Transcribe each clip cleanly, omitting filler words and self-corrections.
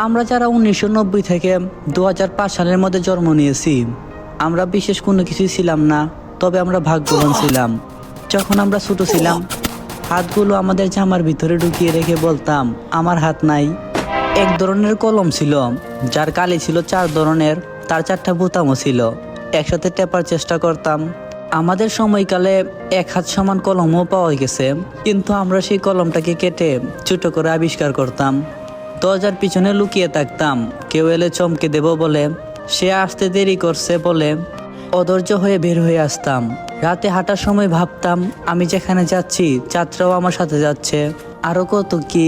আমরা যারা 1990 থেকে 2005 সালের মধ্যে জন্ম নিয়েছি, আমরা বিশেষ কোনো কিছুই ছিলাম না, তবে আমরা ভাগ্যবান ছিলাম। যখন আমরা ছোট ছিলাম, হাতগুলো আমাদের জামার ভিতরে ঢুকিয়ে রেখে বলতাম আমার হাত নাই। এক ধরনের কলম ছিল যার কালি ছিল 4 ধরনের, তার 4টা বোতামও ছিল। একসাথে টেপার চেষ্টা করতাম। আমাদের সময়কালে এক হাত সমান কলমও পাওয়া গেছে, কিন্তু আমরা সেই কলমটাকে কেটে ছোট করে আবিষ্কার করতাম। দরজার পিছনে লুকিয়ে থাকতাম, কেউ এলে চমকে দেব বলে। সে আসতে দেরি করছে বলে অধৈর্য হয়ে বের হয়ে আসতাম। রাতে হাঁটার সময় ভাবতাম আমি যেখানে যাচ্ছি চাঁদরাও আমার সাথে যাচ্ছে। আরো কত কি।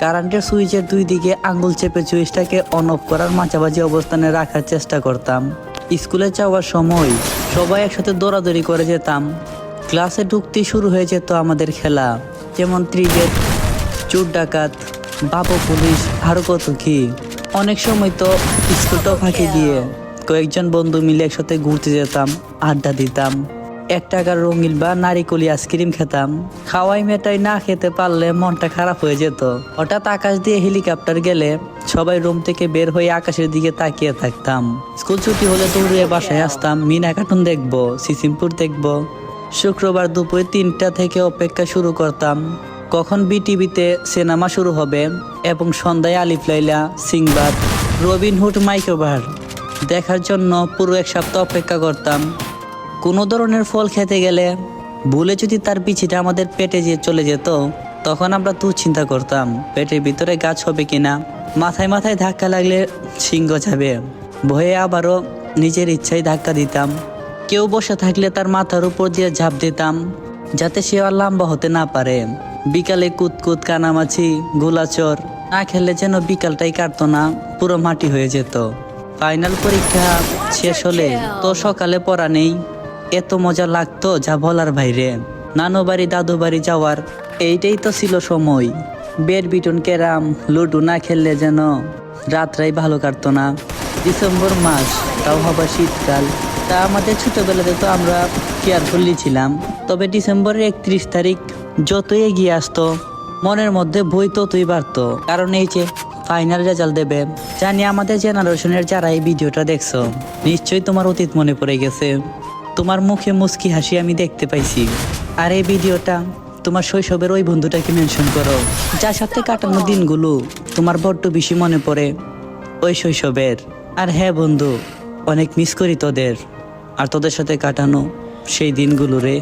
কারেন্টের সুইচের 2 দিকে আঙ্গুল চেপে সুইচটাকে অন অফ করার মাঝামাঝি অবস্থানে রাখার চেষ্টা করতাম। স্কুলে যাওয়ার সময় সবাই একসাথে দৌড়াদৌড়ি করে যেতাম। ক্লাসে ঢুকতেই শুরু হয়ে যেত আমাদের খেলা, যেমন ক্রিকেট, চোর ডাকাত, বাবু পুলিশ, আরো কত কি। অনেক সময় তো স্কুলটাও ফাঁকি দিয়ে কয়েকজন বন্ধু মিলে একসাথে ঘুরতে যেতাম, আড্ডা দিতাম। 1 টাকার রঙিন বা নারিকলি আইসক্রিম খেতাম। খাওয়াই মেটাই না খেতে পারলে মনটা খারাপ হয়ে যেত। হঠাৎ আকাশ দিয়ে হেলিকপ্টার গেলে সবাই রুম থেকে বের হয়ে আকাশের দিকে তাকিয়ে থাকতাম। স্কুল ছুটি হলে দৌড়িয়ে বাসায় আসতাম, মিনা কার্টুন দেখবো, সিসিমপুর দেখবো। শুক্রবার দুপুরে 3টা থেকে অপেক্ষা শুরু করতাম, কখন বিটিভিতে সিনেমা শুরু হবে, এবং সন্ধ্যায় আলিফ লাইলা, সিংবাদ, রবিনহুড মাইক্রোবার দেখার জন্য পুরো 1 সপ্তাহ অপেক্ষা করতাম। কোনো ধরনের ফল খেতে গেলে ভুলে যদি তার বিচিটা আমাদের পেটে চলে যেত, তখন আমরা চিন্তা করতাম পেটের ভিতরে গাছ হবে কিনা। মাথায় মাথায় ধাক্কা লাগলে সিংহ যাবে, ভয়ে আবারও নিজের ইচ্ছায় ধাক্কা দিতাম। কেউ বসে থাকলে তার মাথার উপর দিয়ে ঝাঁপ দিতাম, যাতে সে আর লম্বা হতে না পারে। বিকালে কুতকুত, কানামাছি, গোলাচর না খেলে যেন বিকালটাই কাটতো না, পুরো মাটি হয়ে যেত। ফাইনাল পরীক্ষা শেষ হলে তো সকালে পড়া নেই, এত মজা লাগতো যা বলার বাইরে। নানু বাড়ি, দাদু বাড়ি যাওয়ার এইটাই তো ছিল সময়। ব্যাডমিন্টন, ক্যারাম, লুডো না খেললে যেন রাতটাই ভালো কাটতো না। ডিসেম্বর মাস, তাও হবার শীতকাল। তা আমাদের ছোটবেলাতে তো আমরা কেয়ারফুলি ছিলাম, তবে ডিসেম্বরের 31 তারিখ যতই এগিয়ে আসতো মনের মধ্যে ভয় ততই বাড়তো, কারণ এই যে ফাইনাল রেজাল্ট দেবে। জানি আমাদের জেনারেশনের যারা এই ভিডিওটা দেখছো, নিশ্চয়ই তোমার অতীত মনে পড়ে গেছে। তোমার মুখে মুস্কি হাসি আমি দেখতে পাইছি। আর এই ভিডিওটা তোমার শৈশবের ওই বন্ধুটাকে মেনশন করো, যার সাথে কাটানো দিনগুলো তোমার বড্ড বেশি মনে পড়ে, ওই শৈশবের। আর হ্যাঁ বন্ধু, অনেক মিস করি তোদের আর তোদের সাথে কাটানো সেই দিনগুলো রে।